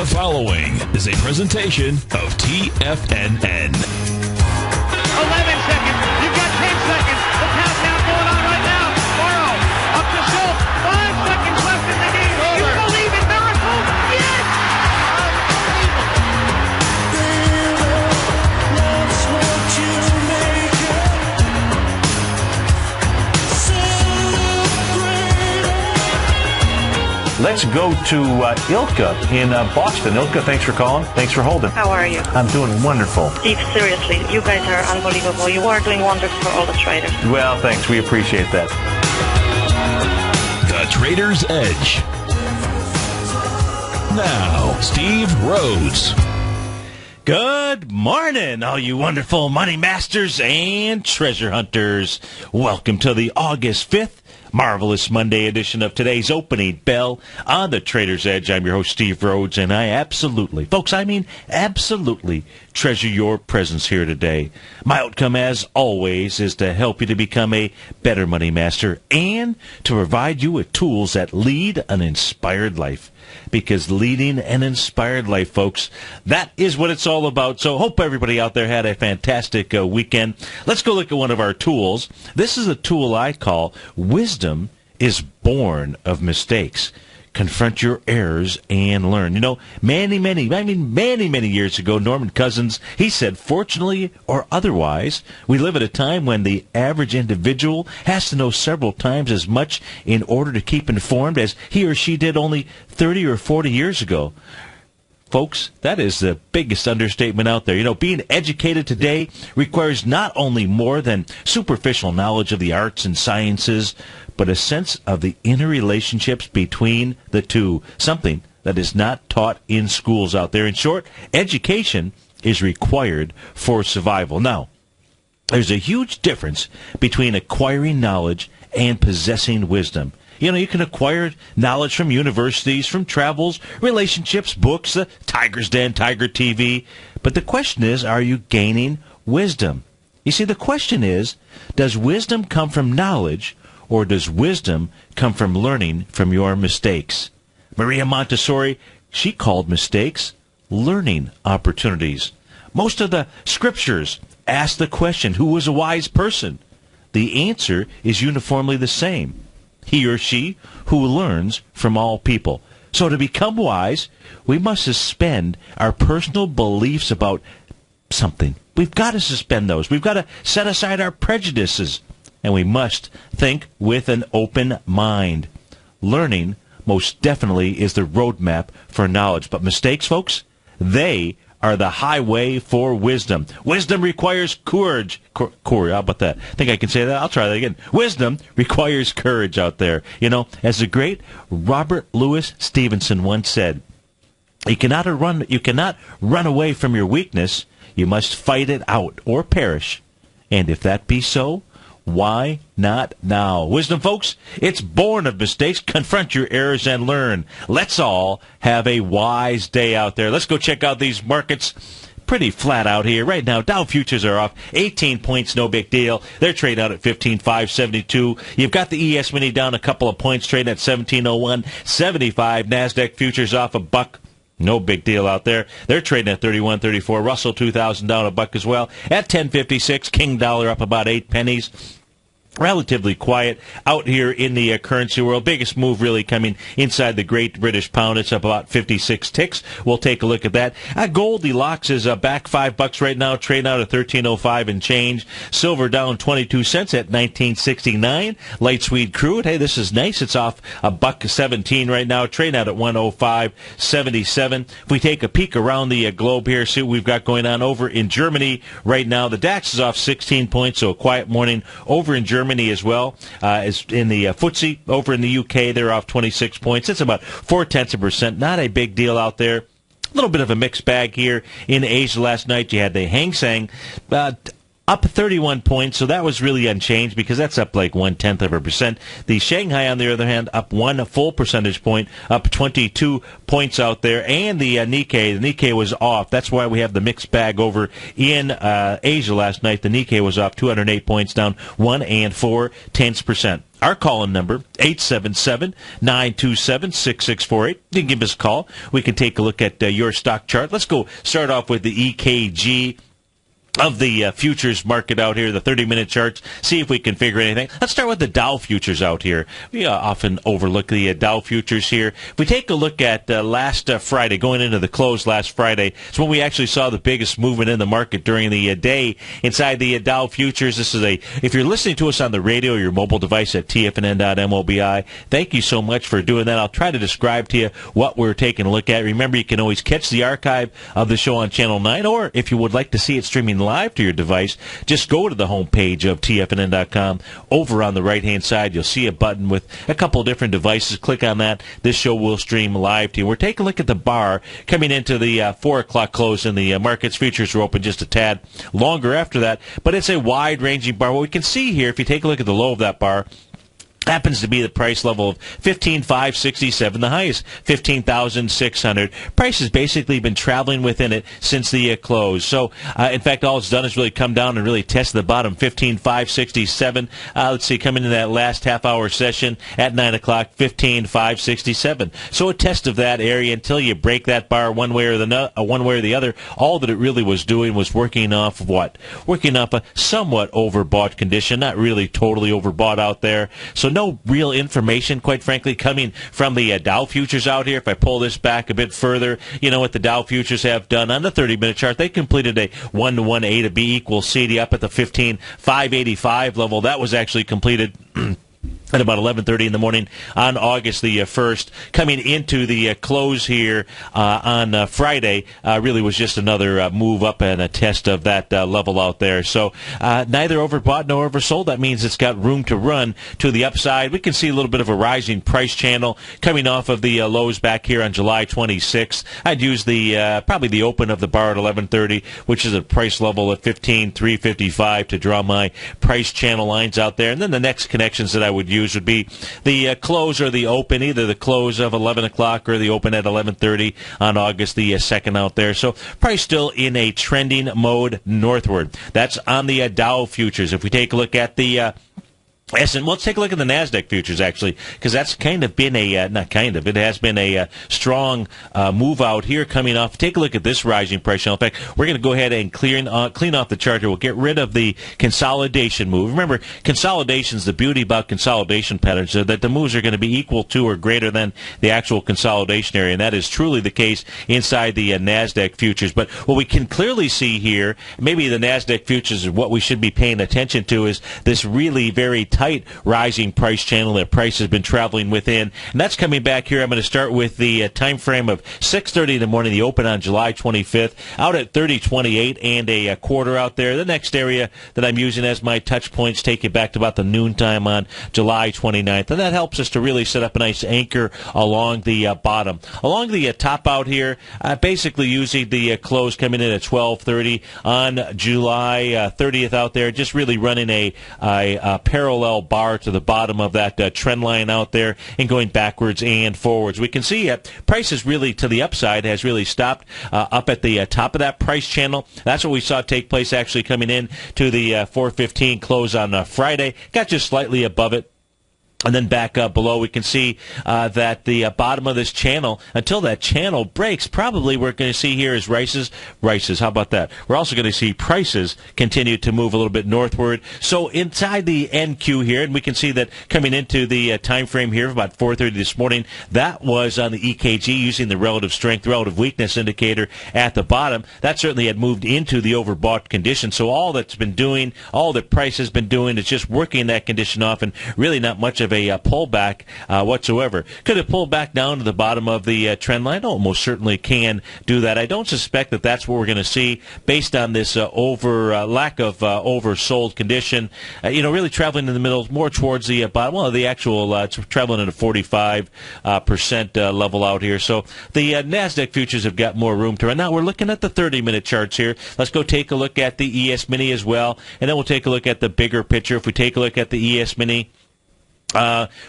The following is a presentation of TFNN. 11 seconds. You've got 10 seconds. The countdown going on right now. Morrow up to Schultz. 5 seconds left in the game. You believe in miracles? Yes! Let's go to Ilka in Boston. Ilka, thanks for calling. Thanks for holding. How are you? I'm doing wonderful. Steve, seriously, you guys are unbelievable. You are doing wonders for all the traders. Well, thanks. We appreciate that. The Trader's Edge. Now, Steve Rhodes. Good morning, all you wonderful money masters and treasure hunters. Welcome to the August 5th marvelous Monday edition of today's Opening Bell on the Trader's Edge. I'm your host, Steve Rhodes, and I absolutely, folks, I mean absolutely treasure your presence here today. My outcome, as always, is to help you to become a better money master and to provide you with tools that lead an inspired life. Because leading an inspired life, folks, that is what it's all about. So hope everybody out there had a fantastic weekend. Let's go look at one of our tools. This is a tool I call Wisdom is Born of Mistakes. Confront your errors and learn. You know, many years ago, Norman Cousins, he said, fortunately or otherwise, we live at a time when the average individual has to know several times as much in order to keep informed as he or she did only 30 or 40 years ago. Folks, that is the biggest understatement out there. You know, being educated today requires not only more than superficial knowledge of the arts and sciences, but a sense of the interrelationships between the two, something that is not taught in schools out there. In short, education is required for survival. Now, there's a huge difference between acquiring knowledge and possessing wisdom. You know, you can acquire knowledge from universities, from travels, relationships, books, the Tiger's Den, TigerTV. But the question is, are you gaining wisdom? You see, the question is, does wisdom come from knowledge, or does wisdom come from learning from your mistakes? Maria Montessori, she called mistakes learning opportunities. Most of the scriptures ask the question, who was a wise person? The answer is uniformly the same. He or she who learns from all people. So to become wise, we must suspend our personal beliefs about something. We've got to suspend those. We've got to set aside our prejudices. And we must think with an open mind. Learning most definitely is the roadmap for knowledge. But mistakes, folks, they are the highway for wisdom. Wisdom requires courage. Courage, how about that? I think I can say that. I'll try that again. Wisdom requires courage out there. You know, as the great Robert Louis Stevenson once said, you cannot run away from your weakness. You must fight it out or perish. And if that be so, why not now? Wisdom, folks, it's born of mistakes. Confront your errors and learn. Let's all have a wise day out there. Let's go check out these markets. Pretty flat out here. Right now, Dow futures are off 18 points, no big deal. They're trading out at 15,572. You've got the ES Mini down a couple of points, trading at 1701.75. NASDAQ futures off a buck. No big deal out there. They're trading at 31.34. Russell 2000 down a buck as well at 10.56. King dollar up about 8 pennies. Relatively quiet out here in the currency world. Biggest move really coming inside the Great British Pound. It's up about 56 ticks. We'll take a look at that. Goldilocks is back $5 right now, trading out at 13.05 and change. Silver down 22 cents at 19.69. Light sweet crude, hey, this is nice. It's off $1.17 right now, trading out at 105.77. If we take a peek around the globe here, see what we've got going on over in Germany right now. The DAX is off 16 points, so a quiet morning over in Germany as well. As in the FTSE over in the UK, they're off 26 points. It's about 0.4%. Not a big deal out there. A little bit of a mixed bag here in Asia last night. You had the Hang Seng up 31 points, so that was really unchanged because that's up like 0.1%. The Shanghai, on the other hand, up 1 full percentage point, up 22 points out there. And the Nikkei was off. That's why we have the mixed bag over in Asia last night. The Nikkei was off 208 points, down 1.4%. Our call-in number, 877-927-6648. You can give us a call. We can take a look at your stock chart. Let's go start off with the EKG of the futures market out here, the 30-minute charts, see if we can figure anything. Let's start with the Dow futures out here. We often overlook the Dow futures here. If we take a look at last Friday, going into the close last Friday, it's when we actually saw the biggest movement in the market during the day inside the Dow futures. This is if you're listening to us on the radio or your mobile device at TFNN.mobi, thank you so much for doing that. I'll try to describe to you what we're taking a look at. Remember, you can always catch the archive of the show on Channel 9, or if you would like to see it streaming live to your device, just go to the homepage of TFNN.com. Over on the right-hand side, you'll see a button with a couple different devices. Click on that. This show will stream live to you. We're taking a look at the bar coming into the 4 o'clock close, and the markets futures are open just a tad longer after that, but it's a wide-ranging bar. What we can see here, if you take a look at the low of that bar, happens to be the price level of 15,567, the highest 15,600. Price has basically been traveling within it since the close. So, in fact, all it's done is really come down and really test the bottom, 15,567. Let's see, coming into that last half-hour session at 9 o'clock, 15,567. So a test of that area until you break that bar one way or the other. All that it really was doing was working off of what? Working off a somewhat overbought condition, not really totally overbought out there. So no real information, quite frankly, coming from the Dow futures out here. If I pull this back a bit further, you know what the Dow futures have done on the 30-minute chart. They completed a 1-to-1 A to B equals CD up at the 15,585 level. That was actually completed at about 11:30 in the morning on August the 1st. Coming into the close here on Friday, really was just another move up and a test of that level out there. So neither overbought nor oversold. That means it's got room to run to the upside. We can see a little bit of a rising price channel coming off of the lows back here on July 26th. I'd use the probably the open of the bar at 11:30, which is a price level at 15,355 to draw my price channel lines out there. And then the next connections that I would use would be the close or the open, either the close of 11 o'clock or the open at 11:30 on August the 2nd out there. So price still in a trending mode northward. That's on the Dow futures. If we take a look at the let's take a look at the NASDAQ futures, actually, because that's kind of been it has been a strong move out here coming off. Take a look at this rising price channel. In fact, we're going to go ahead and clean off the chart here. We'll get rid of the consolidation move. Remember, consolidation's the beauty about consolidation patterns, that the moves are going to be equal to or greater than the actual consolidation area, and that is truly the case inside the NASDAQ futures. But what we can clearly see here, maybe the NASDAQ futures is what we should be paying attention to, is this really very tight rising price channel that price has been traveling within, and that's coming back here. I'm going to start with the time frame of 6:30 in the morning, the open on July 25th, out at 30.28 and a quarter out there. The next area that I'm using as my touch points take you back to about the noon time on July 29th, and that helps us to really set up a nice anchor along the bottom. Along the top out here, basically using the close coming in at 12:30 on July 30th out there, just really running a parallel bar to the bottom of that trend line out there and going backwards and forwards. We can see prices really to the upside has really stopped up at the top of that price channel. That's what we saw take place actually coming in to the 4:15 close on Friday. Got just slightly above it. And then back up below, we can see that the bottom of this channel, until that channel breaks, probably we're going to see here is rises. How about that? We're also going to see prices continue to move a little bit northward. So inside the NQ here, and we can see that coming into the time frame here of about 4:30 this morning, that was on the EKG using the relative strength, relative weakness indicator at the bottom. That certainly had moved into the overbought condition. So all that price has been doing is just working that condition off, and really not much of of a pullback whatsoever. Could it pull back down to the bottom of the trend line? Oh, most certainly can do that. I don't suspect that that's what we're going to see based on this lack of oversold condition. Really traveling in the middle, more towards the bottom. Well, the actual traveling at a 45% level out here. So the NASDAQ futures have got more room to run. Now we're looking at the 30-minute charts here. Let's go take a look at the ES Mini as well, and then we'll take a look at the bigger picture. If we take a look at the ES Mini,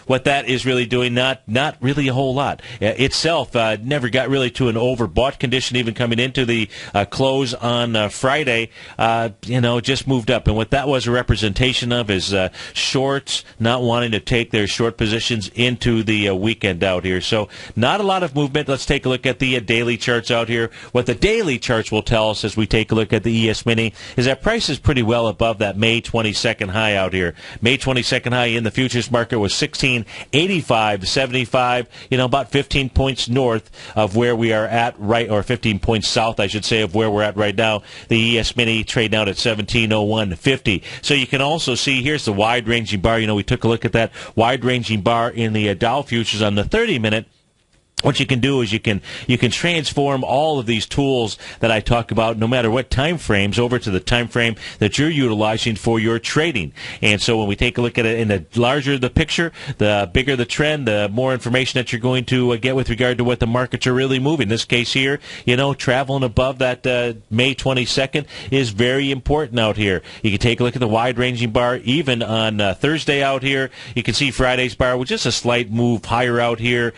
what that is really doing, not really a whole lot. Itself never got really to an overbought condition even coming into the close on Friday. Just moved up. And what that was a representation of is shorts not wanting to take their short positions into the weekend out here. So not a lot of movement. Let's take a look at the daily charts out here. What the daily charts will tell us as we take a look at the ES Mini is that price is pretty well above that May 22nd high out here. May 22nd high in the futures market was 1685.75, about 15 points north of where we are at or 15 points south, I should say, of where we're at right now. The ES Mini trading out at 1701.50. So you can also see, here's the wide-ranging bar. We took a look at that wide-ranging bar in the Dow futures on the 30-minute. What you can do is you can transform all of these tools that I talk about, no matter what time frames, over to the time frame that you're utilizing for your trading. And so when we take a look at it, in the larger the picture, the bigger the trend, the more information that you're going to get with regard to what the markets are really moving. In this case here, traveling above that May 22nd is very important out here. You can take a look at the wide-ranging bar, even on Thursday out here. You can see Friday's bar with just a slight move higher out here.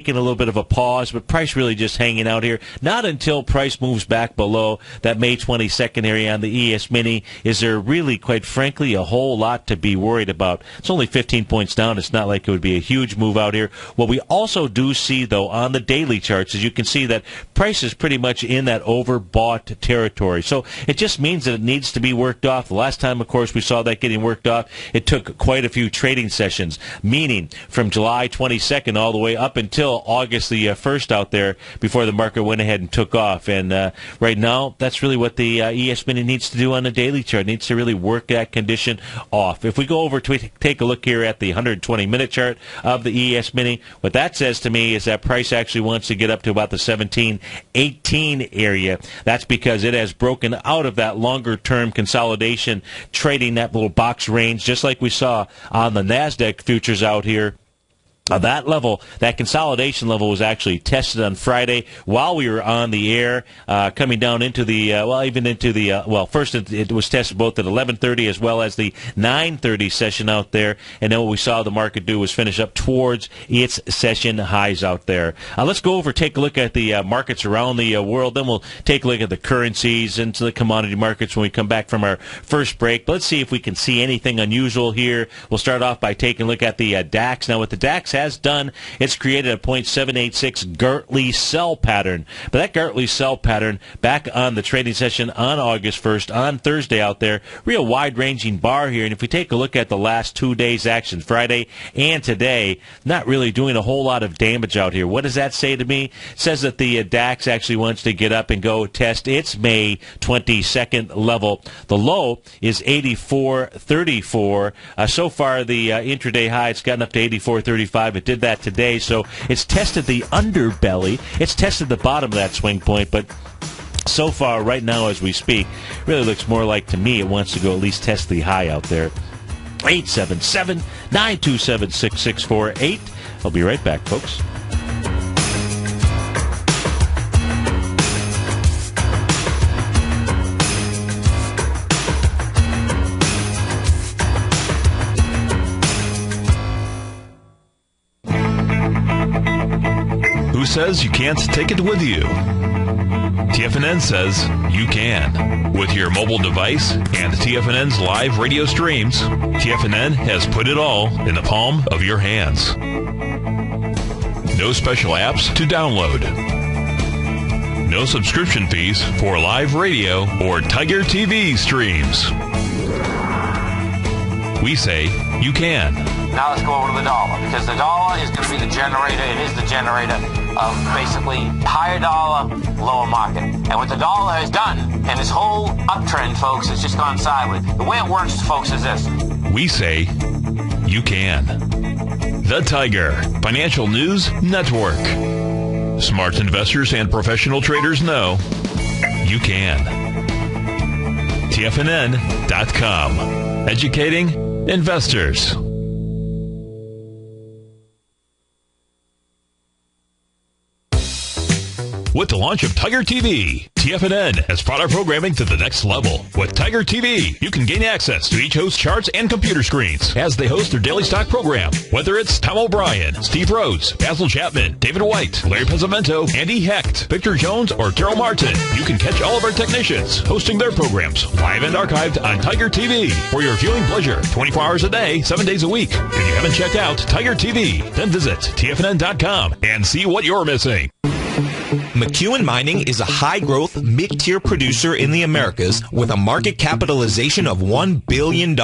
Taking a little bit of a pause, but price really just hanging out here. Not until price moves back below that May 22nd area on the ES Mini is there really, quite frankly, a whole lot to be worried about. It's only 15 points down. It's not like it would be a huge move out here. What we also do see, though, on the daily charts is you can see that price is pretty much in that overbought territory. So it just means that it needs to be worked off. The last time, of course, we saw that getting worked off, it took quite a few trading sessions, meaning from July 22nd all the way up until August the 1st out there before the market went ahead and took off. And right now, that's really what the ES Mini needs to do on the daily chart. It needs to really work that condition off. If we go over to take a look here at the 120-minute chart of the ES Mini, what that says to me is that price actually wants to get up to about the 1718 area. That's because it has broken out of that longer-term consolidation, trading that little box range, just like we saw on the NASDAQ futures out here. That level, that consolidation level, was actually tested on Friday while we were on the air, coming down into the, first it was tested both at 11:30 as well as the 9:30 session out there, and then what we saw the market do was finish up towards its session highs out there. Let's go over, take a look at the markets around the world, then we'll take a look at the currencies and the commodity markets when we come back from our first break. But let's see if we can see anything unusual here. We'll start off by taking a look at the DAX. Now, what the DAX has done, it's created a 0.786 Gartley sell pattern. But that Gartley sell pattern back on the trading session on August 1st, on Thursday out there, real wide-ranging bar here. And if we take a look at the last 2 days' action, Friday and today, not really doing a whole lot of damage out here. What does that say to me? It says that the DAX actually wants to get up and go test its May 22nd level. The low is 84.34. So far, the intraday high, it's gotten up to 84.35. It did that today, so it's tested the underbelly. It's tested the bottom of that swing point, but so far, right now as we speak, really looks more like, to me, it wants to go at least test the high out there. 877-927-6648. I'll be right back, folks. Who says you can't take it with you? TFNN says you can. With your mobile device and TFNN's live radio streams, TFNN has put it all in the palm of your hands. No special apps to download. No subscription fees for live radio or TigerTV streams. We say you can. Now let's go over to the dollar, because the dollar is going to be the generator. It is the generator of basically higher dollar, lower market. And what the dollar has done, and this whole uptrend, folks, has just gone sideways. The way it works, folks, is this. We say you can. The Tiger Financial News Network. Smart investors and professional traders know you can. TFNN.com. Educating investors. With the launch of TigerTV, TFNN has brought our programming to the next level. With TigerTV, you can gain access to each host's charts and computer screens as they host their daily stock program. Whether it's Tom O'Brien, Steve Rhodes, Basil Chapman, David White, Larry Pezzamento, Andy Hecht, Victor Jones, or Terrell Martin, you can catch all of our technicians hosting their programs live and archived on TigerTV for your viewing pleasure 24 hours a day, 7 days a week. If you haven't checked out TigerTV, then visit TFNN.com and see what you're missing. McEwen Mining is a high-growth, mid-tier producer in the Americas with a market capitalization of $1 billion.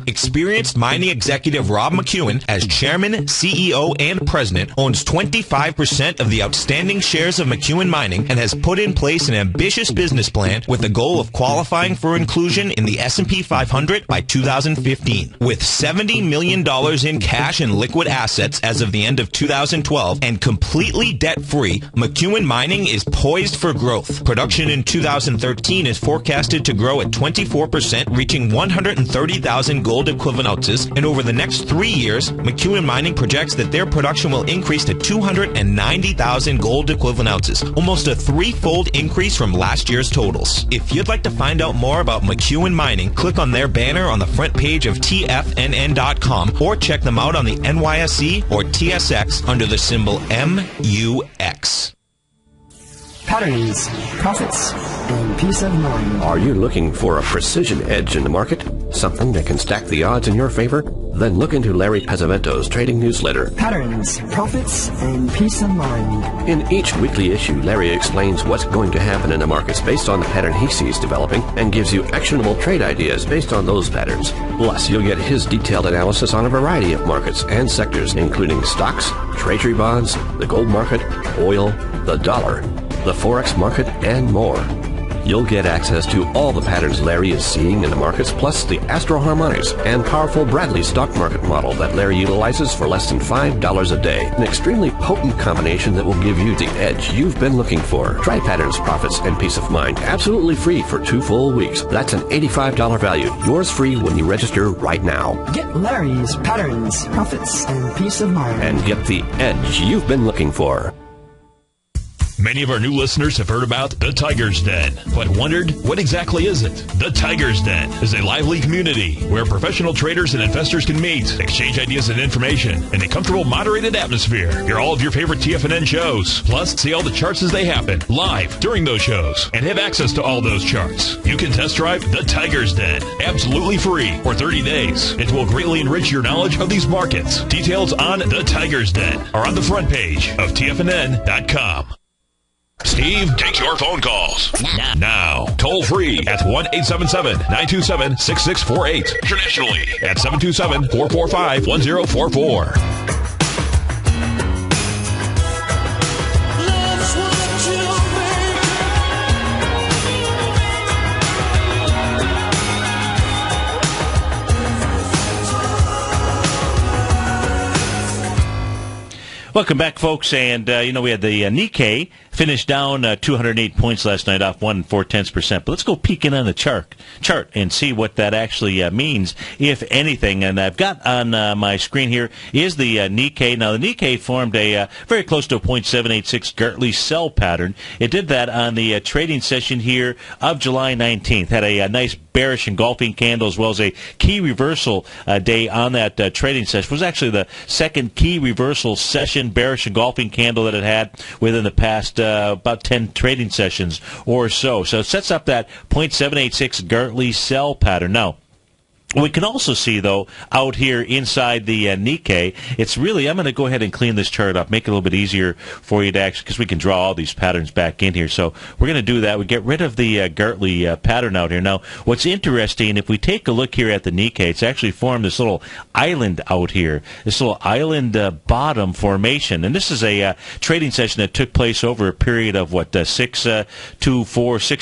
Experienced mining executive Rob McEwen, as chairman, CEO, and president, owns 25% of the outstanding shares of McEwen Mining and has put in place an ambitious business plan with the goal of qualifying for inclusion in the S&P 500 by 2015. With $70 million in cash and liquid assets as of the end of 2012 and completely debt-free, McEwen Mining is poised for growth. Production in 2013 is forecasted to grow at 24%, reaching 130,000 gold equivalent ounces, and over the next 3 years, McEwen Mining projects that their production will increase to 290,000 gold equivalent ounces, almost a threefold increase from last year's totals. If you'd like to find out more about McEwen Mining, click on their banner on the front page of TFNN.com or check them out on the NYSE or TSX under the symbol MUX. Patterns, profits, and peace of mind. Are you looking for a precision edge in the market? Something that can stack the odds in your favor? Then look into Larry Pezzamento's trading newsletter. Patterns, profits, and peace of mind. In each weekly issue, Larry explains what's going to happen in the markets based on the pattern he sees developing and gives you actionable trade ideas based on those patterns. Plus, you'll get his detailed analysis on a variety of markets and sectors, including stocks, treasury bonds, the gold market, oil, the dollar, the Forex market, and more. You'll get access to all the patterns Larry is seeing in the markets, plus the Astro Harmonics and powerful Bradley stock market model that Larry utilizes for less than $5 a day. An extremely potent combination that will give you the edge you've been looking for. Try Patterns, Profits, and Peace of Mind absolutely free for 2 full weeks. That's an $85 value. Yours free when you register right now. Get Larry's Patterns, Profits, and Peace of Mind. And get the edge you've been looking for. Many of our new listeners have heard about the Tiger's Den, but wondered, what exactly is it? The Tiger's Den is a lively community where professional traders and investors can meet, exchange ideas and information in a comfortable, moderated atmosphere. Hear all of your favorite TFNN shows, plus see all the charts as they happen live during those shows, and have access to all those charts. You can test drive the Tiger's Den absolutely free for 30 days. It will greatly enrich your knowledge of these markets. Details on the Tiger's Den are on the front page of TFNN.com. Steve takes your phone calls now. Toll free at 1-877-927-6648. Internationally at 727-445-1044. Welcome back, folks. And, we had the Nikkei finished down 208 points last night, off 1 4/10%. But let's go peeking on the chart and see what that actually means, if anything. And I've got on my screen here is the Nikkei. Now, the Nikkei formed a very close to a 0.786 Gartley sell pattern. It did that on the trading session here of July 19th. Had a nice bearish engulfing candle as well as a key reversal day on that trading session. It was actually the second key reversal session bearish engulfing candle that it had within the past about 10 trading sessions or so. So it sets up that 0.786 Gartley sell pattern. Now, we can also see, though, out here inside the Nikkei, it's really, I'm going to go ahead and clean this chart up, make it a little bit easier for you to actually, because we can draw all these patterns back in here. So we're going to do that. We get rid of the Gartley pattern out here. Now, what's interesting, if we take a look here at the Nikkei, it's actually formed this little island out here, this little island bottom formation. And this is a trading session that took place over a period of, 6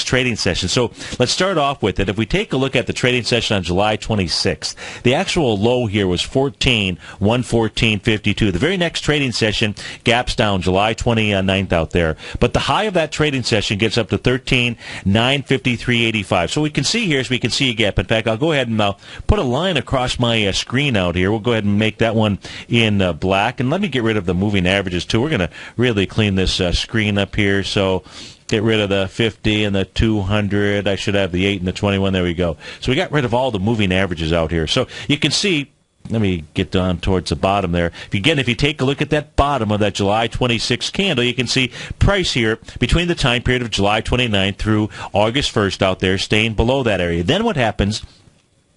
trading sessions. So let's start off with it. If we take a look at the trading session on July 20, 26th. The actual low here was 114.52. The very next trading session gaps down July 29th out there. But the high of that trading session gets up to 13,953.85. So we can see here, we can see a gap. In fact, I'll go ahead and put a line across my screen out here. We'll go ahead and make that one in black. And let me get rid of the moving averages, too. We're going to really clean this screen up here. So get rid of the 50 and the 200. I should have the 8 and the 21. There we go. So we got rid of all the moving averages out here. So you can see, let me get down towards the bottom there. If you take a look at that bottom of that July 26th candle, you can see price here between the time period of July 29th through August 1st out there staying below that area. Then what happens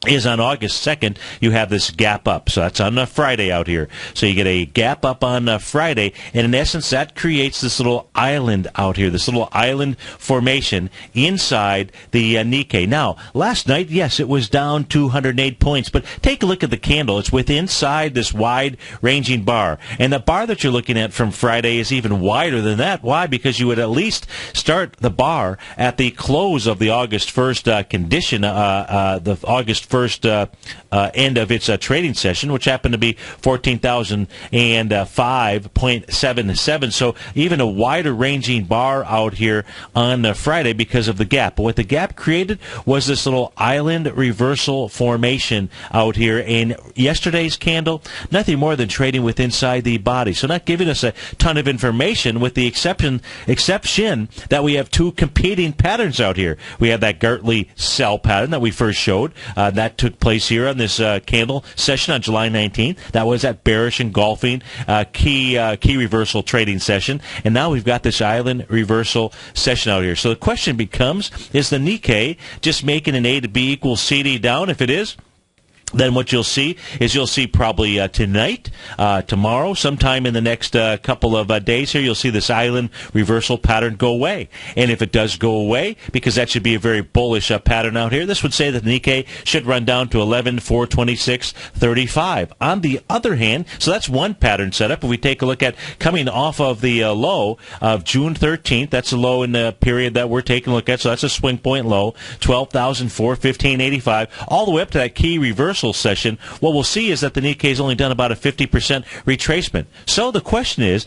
is on August 2nd, you have this gap up. So that's on Friday out here. So you get a gap up on Friday, and in essence, that creates this little island out here, this little island formation inside the Nikkei. Now, last night, yes, it was down 208 points, but take a look at the candle. It's inside this wide-ranging bar, and the bar that you're looking at from Friday is even wider than that. Why? Because you would at least start the bar at the close of the August 1st condition, the August 1st end of its trading session, which happened to be 14,005.77. So even a wider ranging bar out here on Friday because of the gap. But what the gap created was this little island reversal formation out here. In yesterday's candle, nothing more than trading with inside the body. So not giving us a ton of information, with the exception that we have two competing patterns out here. We have that Gartley sell pattern that we first showed. That took place here on this candle session on July 19th. That was that bearish engulfing key reversal trading session. And now we've got this island reversal session out here. So the question becomes, is the Nikkei just making an A to B equals CD down? If it is, then what you'll see is probably tonight, tomorrow, sometime in the next couple of days here, you'll see this island reversal pattern go away. And if it does go away, because that should be a very bullish pattern out here, this would say that the Nikkei should run down to 11,426.35. On the other hand, so that's one pattern setup. If we take a look at coming off of the low of June 13th, that's the low in the period that we're taking a look at, so that's a swing point low, 12,415.85, all the way up to that key reversal session. What we'll see is that the Nikkei has only done about a 50% retracement. So the question is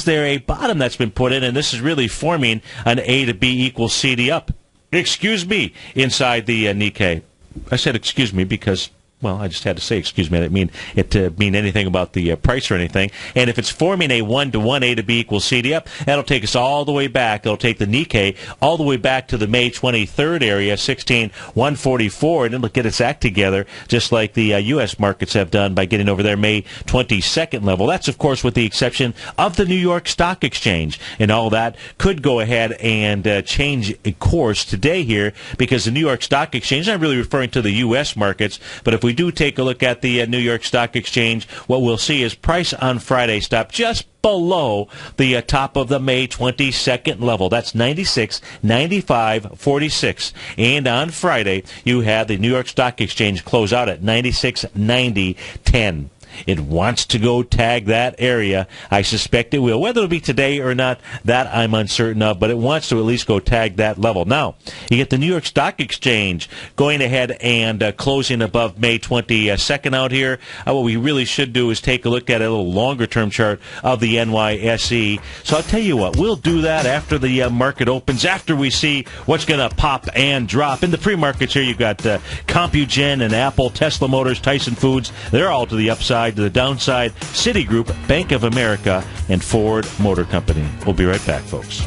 there a bottom that's been put in, and this is really forming an A to B equals CD up? Excuse me, inside the Nikkei. I said excuse me because, well, I just had to say excuse me. I didn't mean it to mean anything about the price or anything. And if it's forming a 1-to-1 A to B equals CD up, that'll take us all the way back. It'll take the Nikkei all the way back to the May 23rd area, 16,144, and it'll get its act together just like the U.S. markets have done by getting over their May 22nd level. That's, of course, with the exception of the New York Stock Exchange. And all that could go ahead and change a course today here, because the New York Stock Exchange, I'm really referring to the U.S. markets, but if we do take a look at the New York Stock Exchange, what we'll see is price on Friday stopped just below the top of the May 22nd level. That's 96.9546. And on Friday, you had the New York Stock Exchange close out at 96.9010. It wants to go tag that area. I suspect it will. Whether it'll be today or not, that I'm uncertain of, but it wants to at least go tag that level. Now, you get the New York Stock Exchange going ahead and closing above May 22nd out here. What we really should do is take a look at a little longer-term chart of the NYSE. So I'll tell you what, we'll do that after the market opens, after we see what's going to pop and drop. In the pre-markets here, you've got Compugen and Apple, Tesla Motors, Tyson Foods. They're all to the upside. To the downside, Citigroup, Bank of America, and Ford Motor Company. We'll be right back, folks.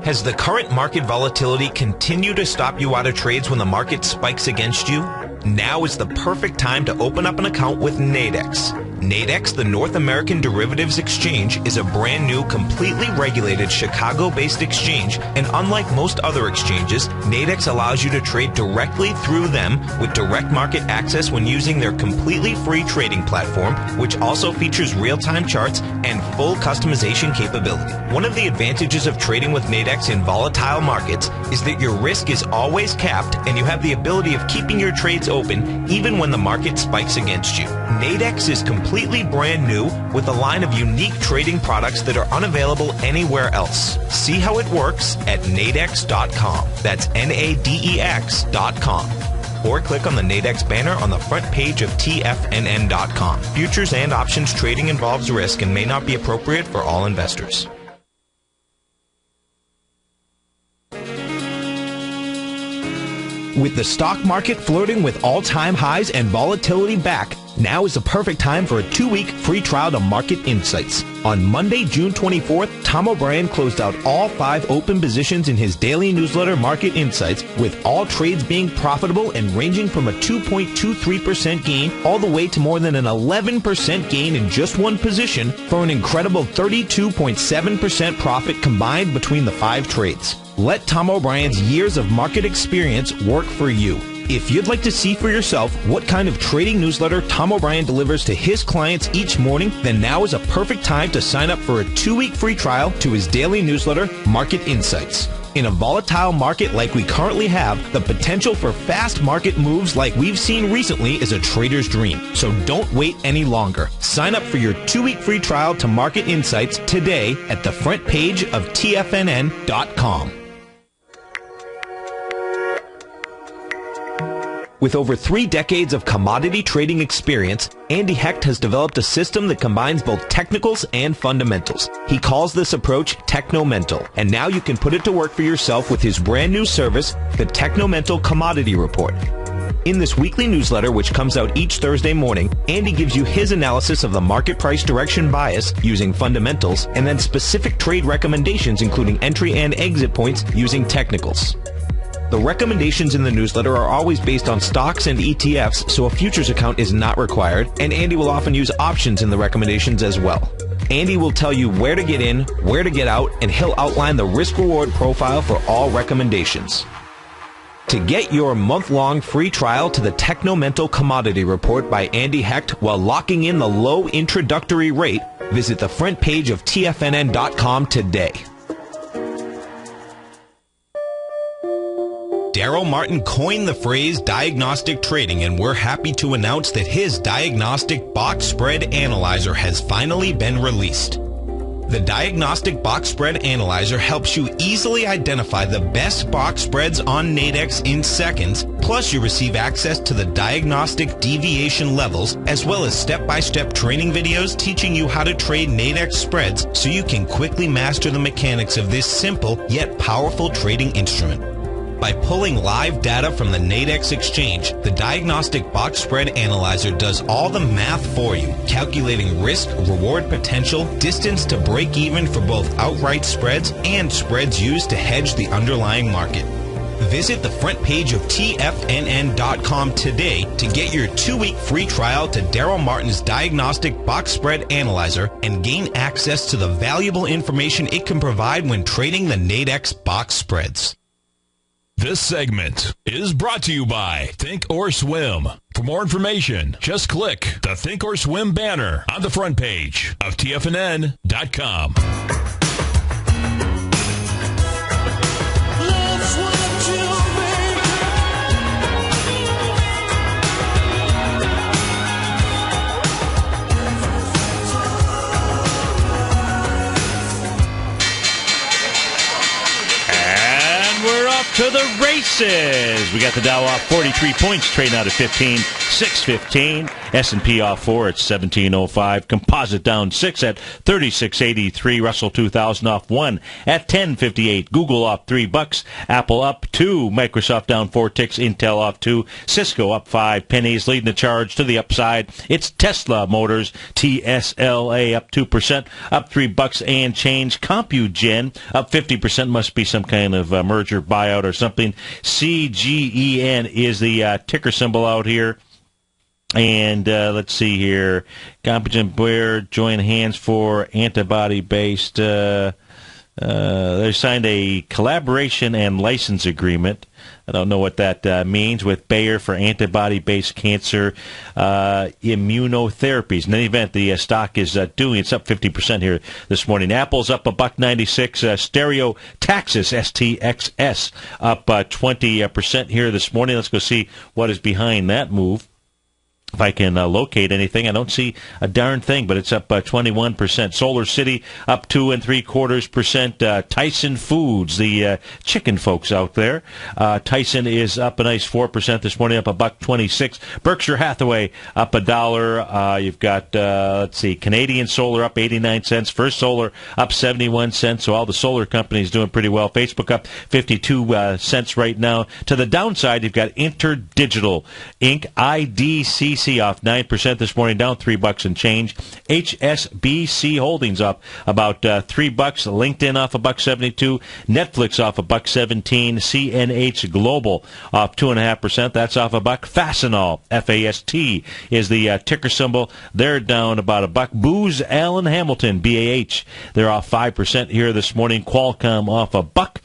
Has the current market volatility continued to stop you out of trades when the market spikes against you? Now is the perfect time to open up an account with Nadex. Nadex, the North American Derivatives Exchange, is a brand new, completely regulated Chicago-based exchange, and unlike most other exchanges, Nadex allows you to trade directly through them with direct market access when using their completely free trading platform, which also features real-time charts and full customization capability. One of the advantages of trading with Nadex in volatile markets is that your risk is always capped and you have the ability of keeping your trades open even when the market spikes against you. Nadex is completely brand new with a line of unique trading products that are unavailable anywhere else. See how it works at nadex.com. That's NADEX.com. Or click on the Nadex banner on the front page of TFNN.com. Futures and options trading involves risk and may not be appropriate for all investors. With the stock market flirting with all-time highs and volatility back, now is the perfect time for a 2-week free trial to Market Insights. On Monday, June 24th, Tom O'Brien closed out all 5 open positions in his daily newsletter, Market Insights, with all trades being profitable and ranging from a 2.23% gain all the way to more than an 11% gain in just one position for an incredible 32.7% profit combined between the 5 trades. Let Tom O'Brien's years of market experience work for you. If you'd like to see for yourself what kind of trading newsletter Tom O'Brien delivers to his clients each morning, then now is a perfect time to sign up for a 2-week free trial to his daily newsletter, Market Insights. In a volatile market like we currently have, the potential for fast market moves like we've seen recently is a trader's dream. So don't wait any longer. Sign up for your 2-week free trial to Market Insights today at the front page of TFNN.com. With over 3 decades of commodity trading experience, Andy Hecht has developed a system that combines both technicals and fundamentals. He calls this approach Technomental, and now you can put it to work for yourself with his brand new service, the Technomental Commodity Report. In this weekly newsletter, which comes out each Thursday morning, Andy gives you his analysis of the market price direction bias using fundamentals, and then specific trade recommendations including entry and exit points using technicals. The recommendations in the newsletter are always based on stocks and ETFs, so a futures account is not required, and Andy will often use options in the recommendations as well. Andy will tell you where to get in, where to get out, and he'll outline the risk-reward profile for all recommendations. To get your month-long free trial to the Technomental Commodity Report by Andy Hecht while locking in the low introductory rate, visit the front page of TFNN.com today. Daryl Martin coined the phrase diagnostic trading, and we're happy to announce that his diagnostic box spread analyzer has finally been released. The Diagnostic Box Spread Analyzer helps you easily identify the best box spreads on Nadex in seconds, plus you receive access to the diagnostic deviation levels, as well as step-by-step training videos teaching you how to trade Nadex spreads so you can quickly master the mechanics of this simple yet powerful trading instrument. By pulling live data from the Nadex exchange, the Diagnostic Box Spread Analyzer does all the math for you, calculating risk, reward potential, distance to break even for both outright spreads and spreads used to hedge the underlying market. Visit the front page of TFNN.com today to get your 2-week free trial to Daryl Martin's Diagnostic Box Spread Analyzer and gain access to the valuable information it can provide when trading the Nadex box spreads. This segment is brought to you by Think or Swim. For more information, just click the Think or Swim banner on the front page of TFNN.com. To the races. We got the Dow off 43 points, trading out at 15,615. S&P off 4 at 1705. Composite down 6 at 3683. Russell 2000 off 1 at 1058. Google off $3. Apple up 2. Microsoft down 4 ticks. Intel off 2. Cisco up 5 pennies. Leading the charge to the upside, it's Tesla Motors. TSLA up 2%, up $3 and change. CompuGen up 50%. Must be some kind of merger buyout or something. CGEN is the ticker symbol out here. And let's see here. Competent Bear join hands for antibody-based. They signed a collaboration and license agreement. I don't know what that means with Bayer for antibody-based cancer immunotherapies. In any event, the stock is doing. It's up 50% here this morning. Apple's up $1.96. Stereo Taxis STXS up 20% here this morning. Let's go see what is behind that move. If I can locate anything, I don't see a darn thing, but it's up 21%. Solar City up 2 3/4%. Tyson Foods, the chicken folks out there. Tyson is up a nice 4% this morning, up $1.26. Berkshire Hathaway up $1. You've got Canadian Solar up 89 cents. First Solar up 71 cents. So all the solar companies doing pretty well. Facebook up 52 cents right now. To the downside, you've got InterDigital Inc. IDCC off 9% this morning, down $3 and change. HSBC Holdings up about $3. LinkedIn off $1.72. Netflix off $1.17. CNH Global off 2.5%. That's off $1. Fastenal, FAST, is the ticker symbol. They're down about $1. Booz Allen Hamilton, BAH, they're off 5% here this morning. Qualcomm off $1.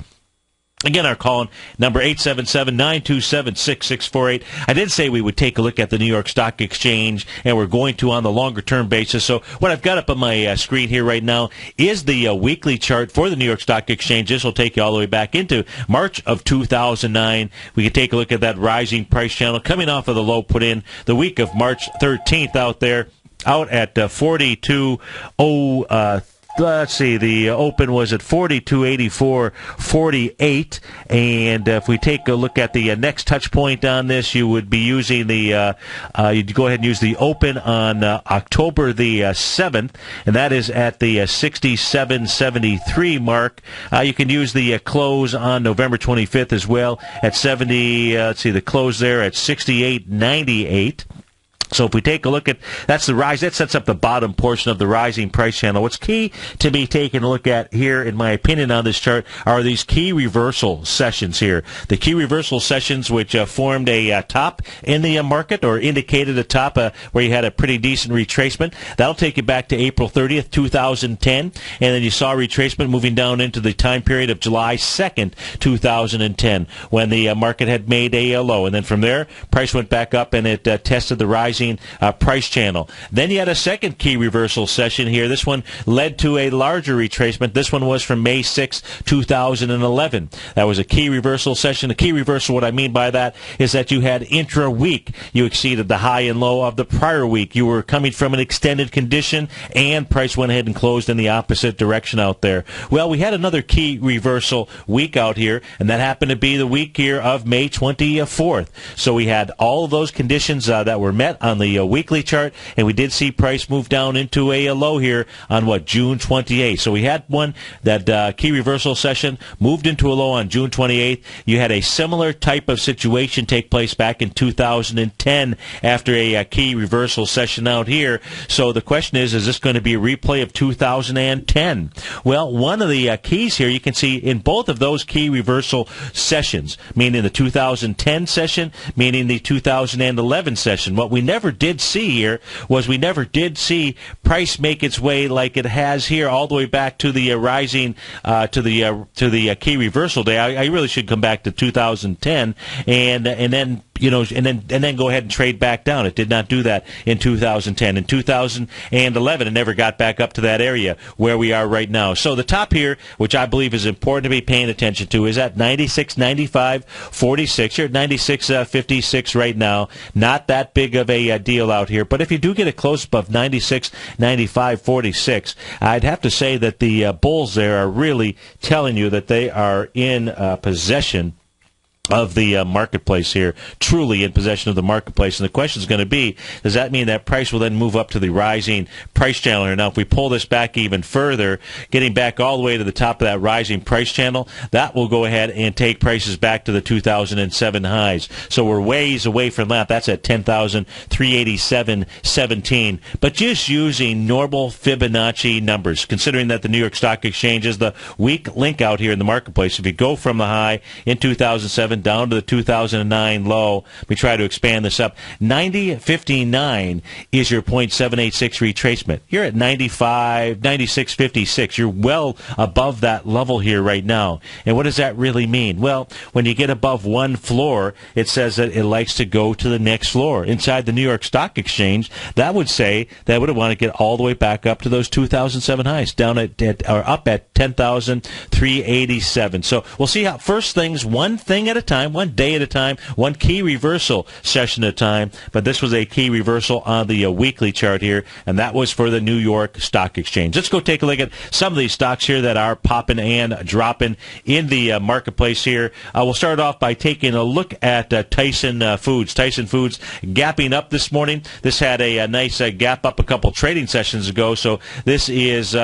Again, our call number 877-927-6648. I did say we would take a look at the New York Stock Exchange, and we're going to on the longer-term basis. So what I've got up on my screen here right now is the weekly chart for the New York Stock Exchange. This will take you all the way back into March of 2009. We can take a look at that rising price channel coming off of the low put in the week of March 13th out there, out at 42.03. Let's see, the open was at 42.84.48, and if we take a look at the next touch point on this, you would be using the, you'd go ahead and use the open on October the 7th, and that is at the 67.73 mark. You can use the close on November 25th as well at 70, let's see, the close there at 68.98. So if we take a look at, that's the rise, that sets up the bottom portion of the rising price channel. What's key to be taking a look at here, in my opinion, on this chart are these key reversal sessions here. The key reversal sessions which formed a top in the market, or indicated a top where you had a pretty decent retracement. That'll take you back to April 30th, 2010, and then you saw retracement moving down into the time period of July 2nd, 2010, when the market had made a low. And then from there, price went back up and it tested the rising price channel. Then you had a second key reversal session here. This one led to a larger retracement. This one was from May 6, 2011. That was a key reversal session. A key reversal, what I mean by that is that you had intra-week. You exceeded the high and low of the prior week. You were coming from an extended condition, and price went ahead and closed in the opposite direction out there. Well, we had another key reversal week out here, and that happened to be the week here of May 24th. So we had all of those conditions that were met on the weekly chart, and we did see price move down into a low here on June 28th. So we had one that key reversal session moved into a low on June 28th. You had a similar type of situation take place back in 2010 after a key reversal session out here. So the question is this going to be a replay of 2010? Well, one of the keys here you can see in both of those key reversal sessions, meaning the 2010 session, meaning the 2011 session, what we never did see here was we never did see price make its way like it has here all the way back to the rising to the key reversal day. I really should come back to 2010 and then and then go ahead and trade back down. It did not do that in 2010. In 2011, it never got back up to that area where we are right now. So the top here, which I believe is important to be paying attention to, is at 96.95.46. You're at 96.56 right now. Not that big of a deal out here. But if you do get a close-up of 96.95.46, I'd have to say that the bulls there are really telling you that they are in possession of the marketplace here, truly in possession of the marketplace. And the question is going to be, does that mean that price will then move up to the rising price channel? Now, if we pull this back even further, getting back all the way to the top of that rising price channel, that will go ahead and take prices back to the 2007 highs. So we're ways away from that. That's at 10,387.17. But just using normal Fibonacci numbers, considering that the New York Stock Exchange is the weak link out here in the marketplace, if you go from the high in 2007 97 down to the 2009 low. We try to expand this up. 90.59 is your 0.786 retracement. You're at 95, 96.56. You're well above that level here right now. And what does that really mean? Well, when you get above one floor, it says that it likes to go to the next floor. Inside the New York Stock Exchange, that would say that would want to get all the way back up to those 2007 highs, down at or up at 10,387. So we'll see how first things, one thing at a time, one day at a time, one key reversal session at a time. But this was a key reversal on the weekly chart here, and that was for the New York Stock Exchange. Let's go take a look at some of these stocks here that are popping and dropping in the marketplace here. We'll start off by taking a look at Tyson Foods. Tyson Foods gapping up this morning. This had a nice gap up a couple trading sessions ago, so this is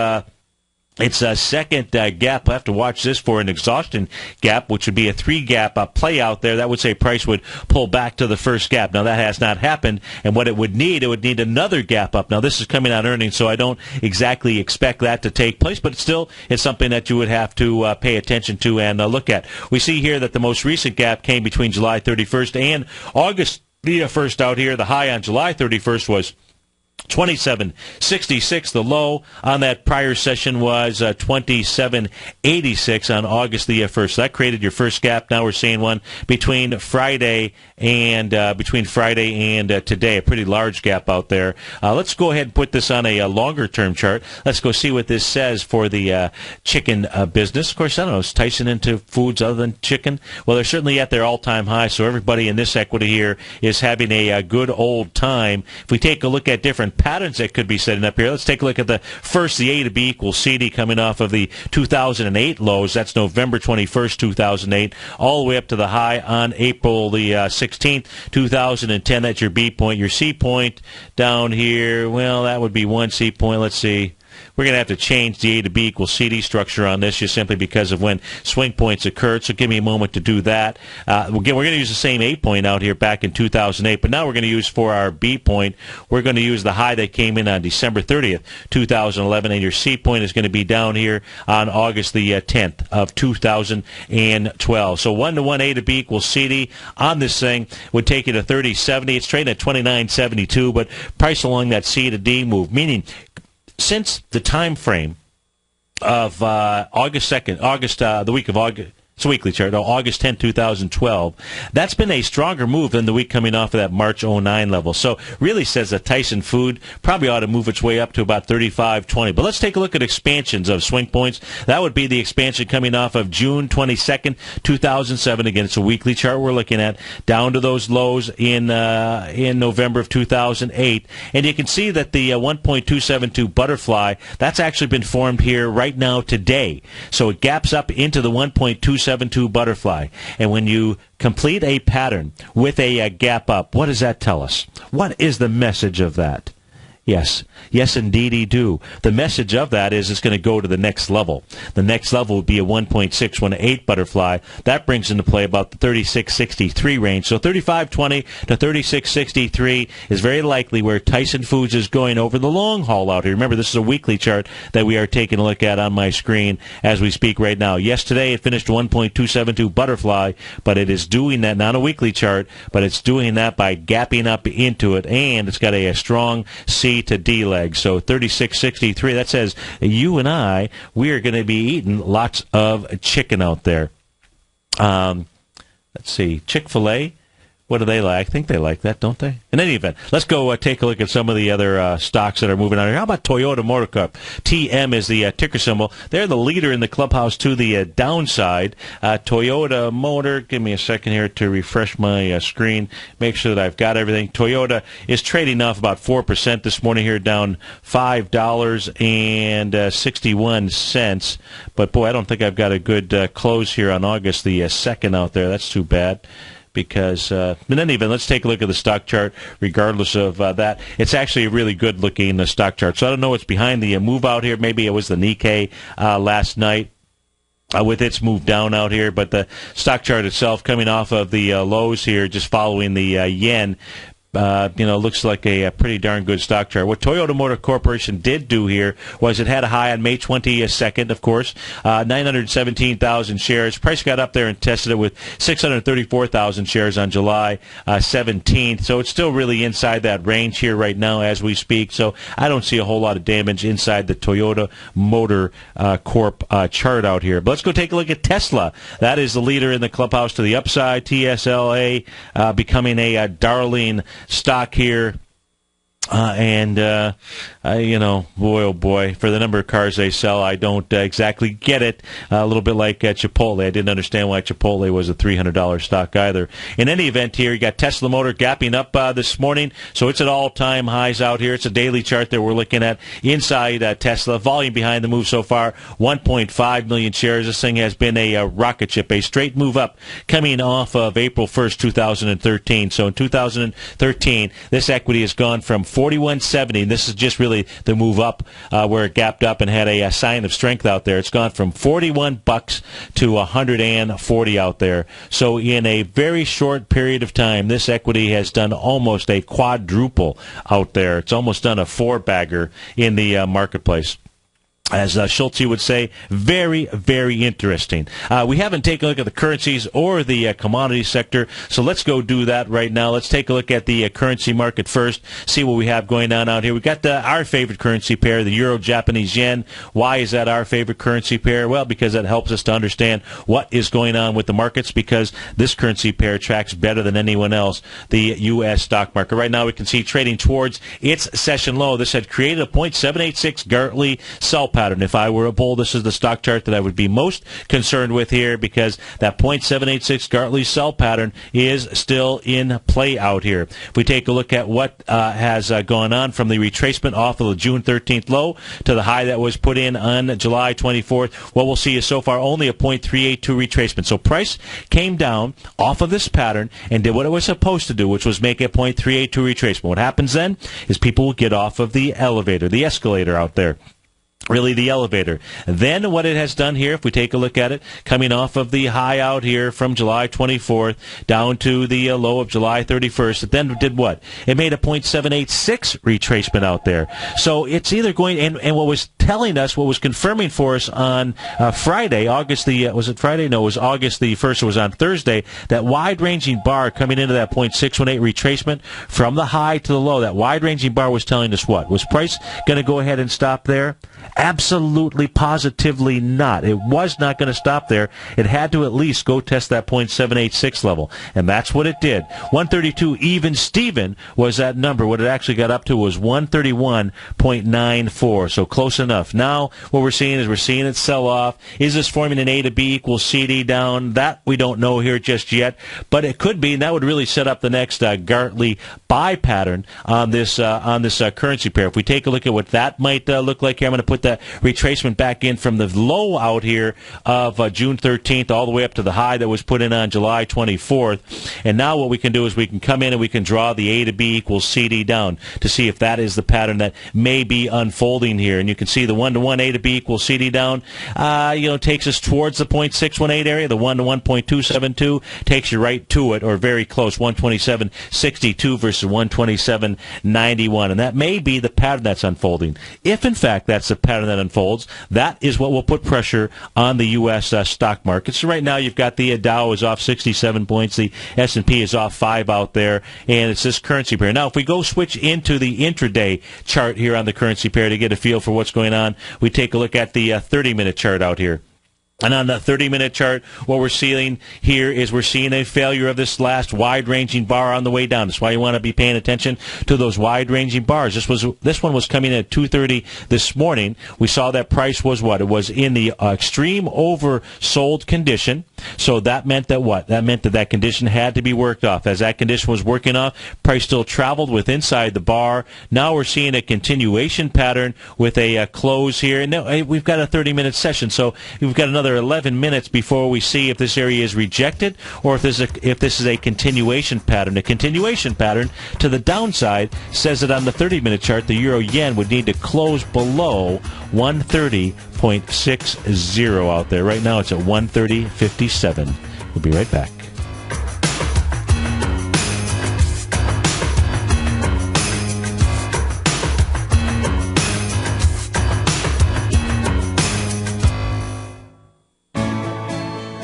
it's a second gap. I'll have to watch this for an exhaustion gap, which would be a 3-gap play out there. That would say price would pull back to the first gap. Now, that has not happened, and what it would need another gap up. Now, this is coming on earnings, so I don't exactly expect that to take place, but still, it's something that you would have to pay attention to and look at. We see here that the most recent gap came between July 31st and August the 1st out here. The high on July 31st was 27.66. The low on that prior session was 27.86 on August the 1st. So that created your first gap. Now we're seeing one between Friday and today. A pretty large gap out there. Let's go ahead and put this on a longer term chart. Let's go see what this says for the chicken business. Of course, I don't know, is Tyson into foods other than chicken? Well, they're certainly at their all-time high, so everybody in this equity here is having a good old time. If we take a look at different patterns that could be setting up here, let's take a look at the first, the A to B equals CD coming off of the 2008 lows. That's November 21st, 2008, all the way up to the high on April the 16th, 2010. That's your B point. Your C point down here, well, that would be one C point. Let's see. We're going to have to change the A to B equals CD structure on this just simply because of when swing points occurred. So give me a moment to do that. We're going to use the same A point out here back in 2008, but now we're going to use for our B point, we're going to use the high that came in on December 30th, 2011, and your C point is going to be down here on August the 10th of 2012. So 1-to-1 A to B equals CD on this thing would take you to 30.70. It's trading at 29.72, but price along that C to D move, meaning since the time frame of August 2nd, the week of August, it's a weekly chart, August 10, 2012, that's been a stronger move than the week coming off of that March 09 level. So really says that Tyson Food probably ought to move its way up to about 35.20. But let's take a look at expansions of swing points. That would be the expansion coming off of June 22nd, 2007. Again, it's a weekly chart we're looking at, down to those lows in November of 2008. And you can see that the 1.272 butterfly, that's actually been formed here right now today. So it gaps up into the 1.272 butterfly. And when you complete a pattern with a gap up, what does that tell us? What is the message of that? Yes, indeedy do. The message of that is it's going to go to the next level. The next level would be a 1.618 butterfly. That brings into play about the 36.63 range. So 35.20 to 36.63 is very likely where Tyson Foods is going over the long haul out here. Remember, this is a weekly chart that we are taking a look at on my screen as we speak right now. Yesterday it finished 1.272 butterfly, but it is doing that, not a weekly chart, but it's doing that by gapping up into it, and it's got a strong C to D leg. So 36.63, that says you and I, we are going to be eating lots of chicken out there. Let's see, Chick-fil-A, what do they like? I think they like that, don't they? In any event, let's go take a look at some of the other stocks that are moving on here. How about Toyota Motor Corp? TM is the ticker symbol. They're the leader in the clubhouse to the downside. Toyota Motor, give me a second here to refresh my screen, make sure that I've got everything. Toyota is trading off about 4% this morning here, down $5.61. But, boy, I don't think I've got a good close here on August the 2nd out there. That's too bad. Because, in any event, let's take a look at the stock chart. Regardless of that, it's actually a really good-looking stock chart. So I don't know what's behind the move out here. Maybe it was the Nikkei last night with its move down out here. But the stock chart itself coming off of the lows here, just following the yen, looks like a pretty darn good stock chart. What Toyota Motor Corporation did do here was it had a high on May 22nd, of course, 917,000 shares. Price got up there and tested it with 634,000 shares on July 17th. So it's still really inside that range here right now as we speak. So I don't see a whole lot of damage inside the Toyota Motor Corp chart out here. But let's go take a look at Tesla. That is the leader in the clubhouse to the upside. TSLA becoming a darling stock here. Boy, oh boy, for the number of cars they sell, I don't exactly get it. A little bit like Chipotle. I didn't understand why Chipotle was a $300 stock either. In any event here, you got Tesla Motor gapping up this morning, so it's at all-time highs out here. It's a daily chart that we're looking at inside Tesla. Volume behind the move so far, 1.5 million shares. This thing has been a rocket ship, a straight move up coming off of April 1st, 2013. So in 2013, this equity has gone from 41.70. This is just really the move up where it gapped up and had a sign of strength out there. It's gone from $41 to $140 out there. So in a very short period of time, this equity has done almost a quadruple out there. It's almost done a four-bagger in the marketplace. As Schultze would say, very, very interesting. We haven't taken a look at the currencies or the commodity sector, so let's go do that right now. Let's take a look at the currency market first, see what we have going on out here. We've got our favorite currency pair, the Euro-Japanese yen. Why is that our favorite currency pair? Well, because that helps us to understand what is going on with the markets, because this currency pair tracks better than anyone else the U.S. stock market. Right now we can see trading towards its session low. This had created a 0.786 Gartley sell pattern. If I were a bull, this is the stock chart that I would be most concerned with here, because that 0.786 Gartley sell pattern is still in play out here. If we take a look at what has gone on from the retracement off of the June 13th low to the high that was put in on July 24th, what we'll see is so far only a 0.382 retracement. So price came down off of this pattern and did what it was supposed to do, which was make a 0.382 retracement. What happens then is people will get off of the elevator, the escalator out there. Really the elevator. Then what it has done here, if we take a look at it, coming off of the high out here from July 24th down to the low of July 31st, it then did what? It made a 0.786 retracement out there. So it's either going, and what was telling us, what was confirming for us on Friday, August the, was it Friday? No, it was August the 1st, it was on Thursday, that wide-ranging bar coming into that 0.618 retracement from the high to the low, that wide-ranging bar was telling us what? Was price going to go ahead and stop there? Absolutely, positively not. It was not going to stop there. It had to at least go test that 0.786 level, and that's what it did. 132 even Steven was that number. What it actually got up to was 131.94, so close enough. Now what we're seeing is it sell off. Is this forming an A to B equals CD down? That we don't know here just yet, but it could be, and that would really set up the next Gartley buy pattern on this currency pair. If we take a look at what that might look like here, I'm going to put that retracement back in from the low out here of June 13th all the way up to the high that was put in on July 24th. And now what we can do is we can come in and we can draw the A to B equals CD down to see if that is the pattern that may be unfolding here. And you can see the 1-to-1 A to B equals CD down, takes us towards the 0.618 area. The 1-to-1 0.272 takes you right to it, or very close, 127.62 versus 127.91. And that may be the pattern that's unfolding. If, in fact, that's the pattern that unfolds, that is what will put pressure on the U.S. Stock market. So right now you've got the Dow is off 67 points, the S&P is off 5 out there, and it's this currency pair. Now, if we go switch into the intraday chart here on the currency pair to get a feel for what's going on, we take a look at the 30-minute chart out here. And on the 30-minute chart, what we're seeing here is we're seeing a failure of this last wide-ranging bar on the way down. That's why you want to be paying attention to those wide-ranging bars. This one was coming in at 230 this morning. We saw that price was what? It was in the extreme oversold condition. So that meant that what? That meant that condition had to be worked off. As that condition was working off, price still traveled with inside the bar. Now we're seeing a continuation pattern with a close here. And we've got a 30-minute session, so we've got another 11 minutes before we see if this area is rejected or if this is a continuation pattern. A continuation pattern to the downside says that on the 30-minute chart, the euro-yen would need to close below 130.60 out there. Right now it's at 130.57. We'll be right back.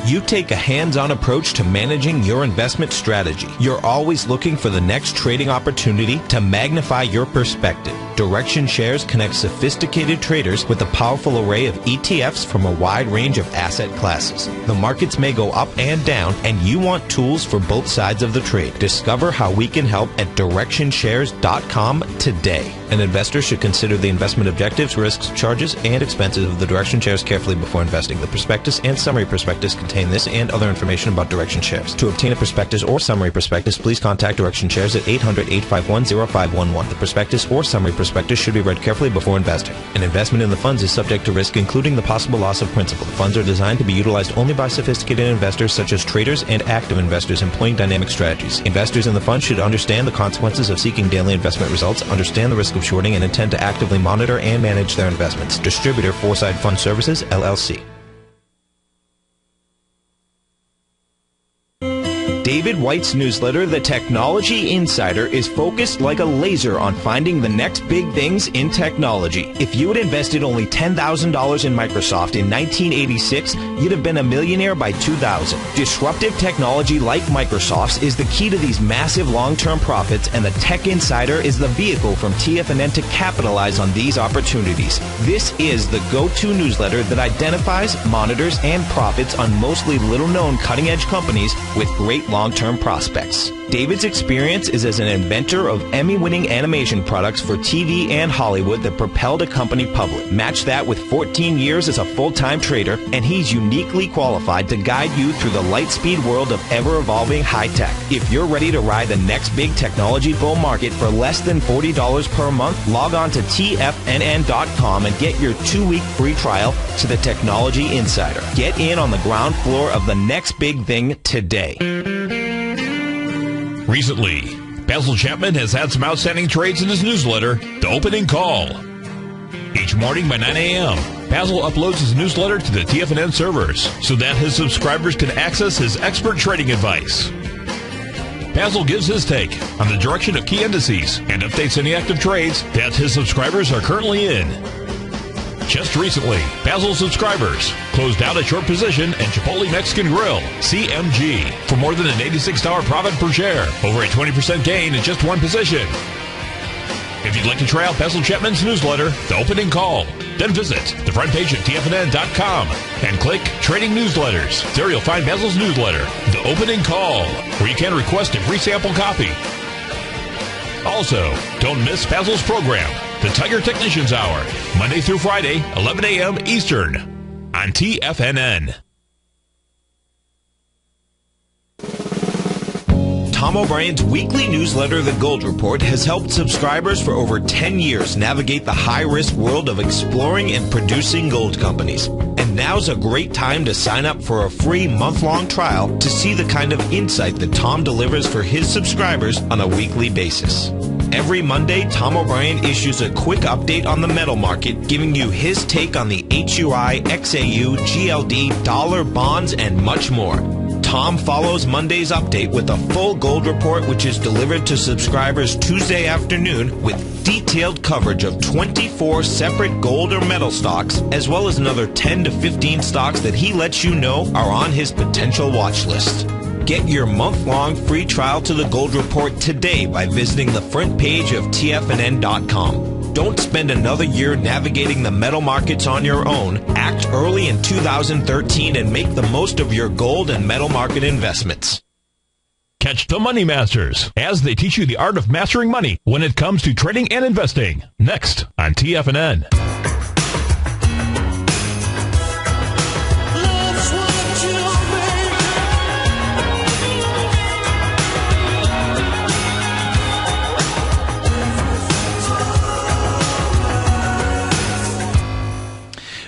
You take a hands-on approach to managing your investment strategy. You're always looking for the next trading opportunity to magnify your perspective. Direction Shares connects sophisticated traders with a powerful array of ETFs from a wide range of asset classes. The markets may go up and down, and you want tools for both sides of the trade. Discover how we can help at DirectionShares.com today. An investor should consider the investment objectives, risks, charges, and expenses of the Direction Shares carefully before investing. The prospectus and summary prospectus contain this and other information about Direction Shares. To obtain a prospectus or summary prospectus, please contact Direction Shares at 800-851-0511. The prospectus or summary prospectus should be read carefully before investing. An investment in the funds is subject to risk, including the possible loss of principal. The funds are designed to be utilized only by sophisticated investors such as traders and active investors employing dynamic strategies. Investors in the fund should understand the consequences of seeking daily investment results, understand the risk of shorting, and intend to actively monitor and manage their investments. Distributor, Foreside Fund Services, LLC. David White's newsletter, The Technology Insider, is focused like a laser on finding the next big things in technology. If you had invested only $10,000 in Microsoft in 1986, you'd have been a millionaire by 2000. Disruptive technology like Microsoft's is the key to these massive long-term profits, and the Tech Insider is the vehicle from TFNN to capitalize on these opportunities. This is the go-to newsletter that identifies, monitors, and profits on mostly little-known cutting-edge companies with great long-term prospects. David's experience is as an inventor of Emmy-winning animation products for TV and Hollywood that propelled a company public. Match that with 14 years as a full-time trader, and he's uniquely qualified to guide you through the light-speed world of ever-evolving high-tech. If you're ready to ride the next big technology bull market for less than $40 per month, log on to TFNN.com and get your 2-week free trial to the Technology Insider. Get in on the ground floor of the next big thing today. Recently, Basil Chapman has had some outstanding trades in his newsletter, The Opening Call. Each morning by 9 a.m., Basil uploads his newsletter to the TFNN servers so that his subscribers can access his expert trading advice. Basil gives his take on the direction of key indices and updates any active trades that his subscribers are currently in. Just recently, Basil subscribers closed out a short position in Chipotle Mexican Grill, CMG, for more than an $86 profit per share, over a 20% gain in just one position. If you'd like to try out Basil Chapman's newsletter, The Opening Call, then visit the front page at TFNN.com and click Trading Newsletters. There you'll find Basil's newsletter, The Opening Call, where you can request a free sample copy. Also, don't miss Basil's program, The Tiger Technicians Hour, Monday through Friday, 11 a.m. Eastern, on TFNN. Tom O'Brien's weekly newsletter, The Gold Report, has helped subscribers for over 10 years navigate the high-risk world of exploring and producing gold companies. And now's a great time to sign up for a free month-long trial to see the kind of insight that Tom delivers for his subscribers on a weekly basis. Every Monday, Tom O'Brien issues a quick update on the metal market, giving you his take on the HUI, XAU, GLD, dollar, bonds, and much more. Tom follows Monday's update with a full gold report, which is delivered to subscribers Tuesday afternoon with detailed coverage of 24 separate gold or metal stocks, as well as another 10 to 15 stocks that he lets you know are on his potential watch list. Get your month-long free trial to the Gold Report today by visiting the front page of TFNN.com. Don't spend another year navigating the metal markets on your own. Act early in 2013 and make the most of your gold and metal market investments. Catch the Money Masters as they teach you the art of mastering money when it comes to trading and investing. Next on TFNN.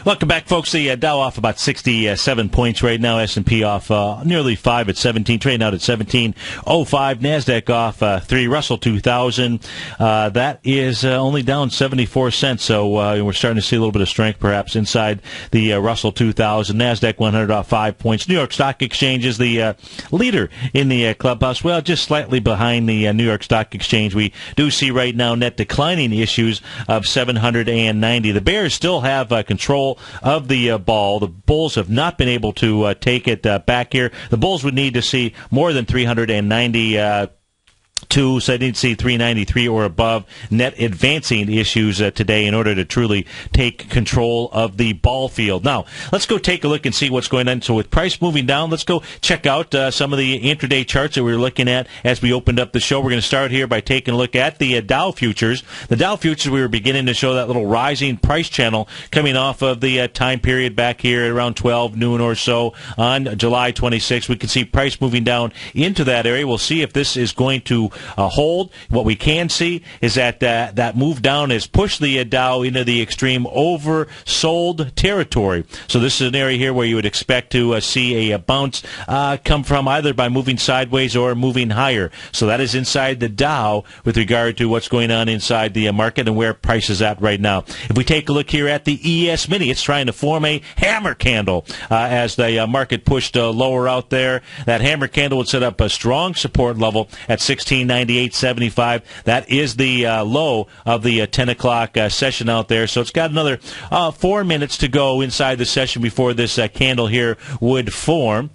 Welcome back, folks. The Dow off about 67 points right now. S&P off nearly 5 at 17, trading out at 17.05. NASDAQ off 3. Russell 2000, that is only down 74 cents. So we're starting to see a little bit of strength perhaps inside the Russell 2000. NASDAQ 100 off 5 points. New York Stock Exchange is the leader in the clubhouse. Well, just slightly behind the New York Stock Exchange. We do see right now net declining issues of 790. The bears still have control control of the ball. The Bulls have not been able to take it back here. The Bulls would need to see more than 392, so I need to see 393 or above net advancing issues today in order to truly take control of the ball field. Now, let's go take a look and see what's going on. So with price moving down, let's go check out some of the intraday charts that we were looking at as we opened up the show. We're going to start here by taking a look at the Dow futures. The Dow futures, we were beginning to show that little rising price channel coming off of the time period back here at around 12 noon or so on July 26th. We can see price moving down into that area. We'll see if this is going to hold. What we can see is that that move down has pushed the Dow into the extreme oversold territory. So this is an area here where you would expect to see a bounce come from either by moving sideways or moving higher. So that is inside the Dow with regard to what's going on inside the market and where price is at right now. If we take a look here at the ES Mini, it's trying to form a hammer candle as the market pushed lower out there. That hammer candle would set up a strong support level at 1698.75. That is the low of the 10 o'clock session out there. So it's got another 4 minutes to go inside the session before this candle here would form.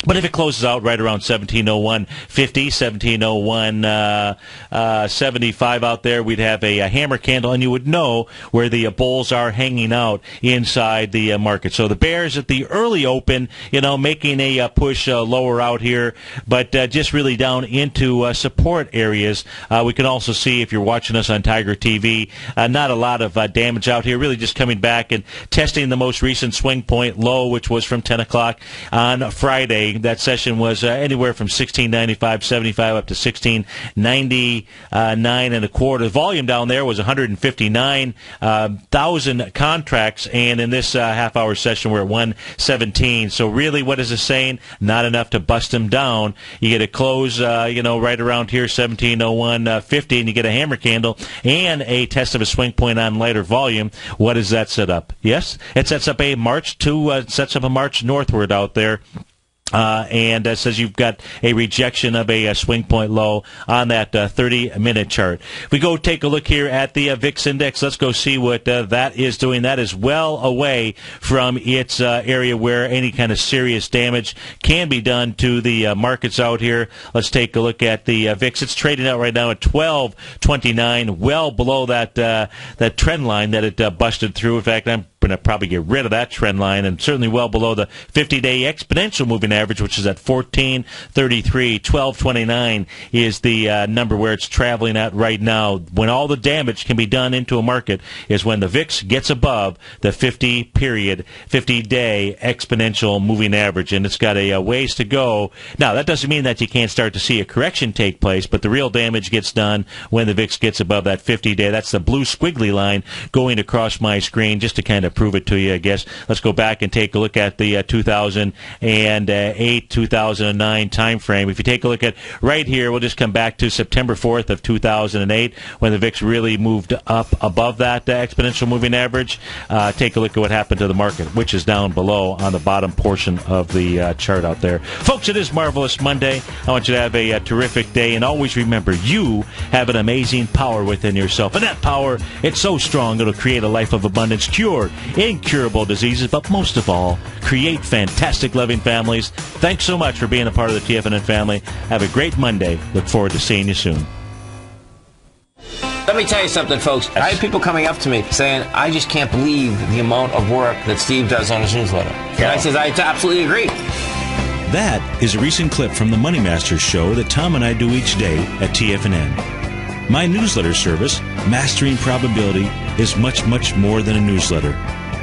But if it closes out right around 1701.50, 1701.75 out there, we'd have a hammer candle, and you would know where the bulls are hanging out inside the market. So the bears at the early open, making a push lower out here, but just really down into support areas. We can also see, if you're watching us on TigerTV, not a lot of damage out here, really just coming back and testing the most recent swing point low, which was from 10 o'clock on Friday. That session was anywhere from 1695.75 up to 1699 and a quarter. The volume down there was 159,000 contracts, and in this half-hour session we're at 117. So really, what is it saying? Not enough to bust them down. You get a close, right around here, 1701.50, and you get a hammer candle and a test of a swing point on lighter volume. What does that set up? Yes, it sets up a march northward out there. And says you've got a rejection of a swing point low on that 30-minute chart. If we go take a look here at the VIX index, let's go see what that is doing. That is well away from its area where any kind of serious damage can be done to the markets out here. Let's take a look at the VIX. It's trading out right now at 12.29, well below that trend line that it busted through. In fact, I'm going to probably get rid of that trend line, and certainly well below the 50-day exponential moving average, which is at 14.33. 12.29 is the number where it's traveling at right now. When all the damage can be done into a market is when the VIX gets above the 50-day exponential moving average, and it's got a ways to go. Now, that doesn't mean that you can't start to see a correction take place, but the real damage gets done when the VIX gets above that 50-day. That's the blue squiggly line going across my screen, just to kind of prove it to you, I guess. Let's go back and take a look at the 2008, 2009 time frame. If you take a look at right here, we'll just come back to September 4th of 2008 when the VIX really moved up above that exponential moving average. Take a look at what happened to the market, which is down below on the bottom portion of the chart out there. Folks, it is Marvelous Monday. I want you to have a terrific day, and always remember, you have an amazing power within yourself, and that power, it's so strong it'll create a life of abundance, cure incurable diseases, but most of all, create fantastic loving families. Thanks so much for being a part of the TFNN family. Have a great Monday. Look forward to seeing you soon. Let me tell you something, folks. I have people coming up to me saying, I just can't believe the amount of work that Steve does on his newsletter. And I says, I absolutely agree. That is a recent clip from the Money Masters show that Tom and I do each day at TFNN. My newsletter service, Mastering Probability, is much, much more than a newsletter.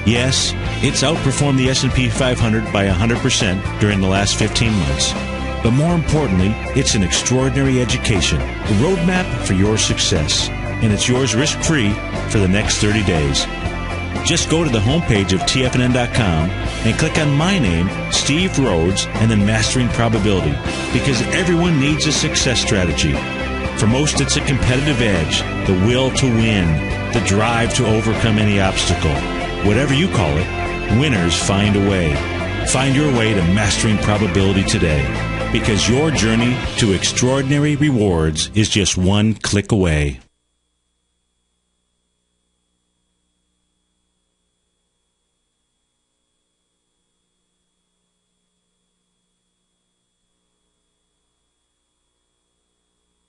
Yes, it's outperformed the S&P 500 by 100% during the last 15 months. But more importantly, it's an extraordinary education, a roadmap for your success. And it's yours risk-free for the next 30 days. Just go to the homepage of TFNN.com and click on my name, Steve Rhodes, and then Mastering Probability, because everyone needs a success strategy. For most, it's a competitive edge, the will to win, the drive to overcome any obstacle. Whatever you call it, winners find a way. Find your way to Mastering Probability today, because your journey to extraordinary rewards is just one click away.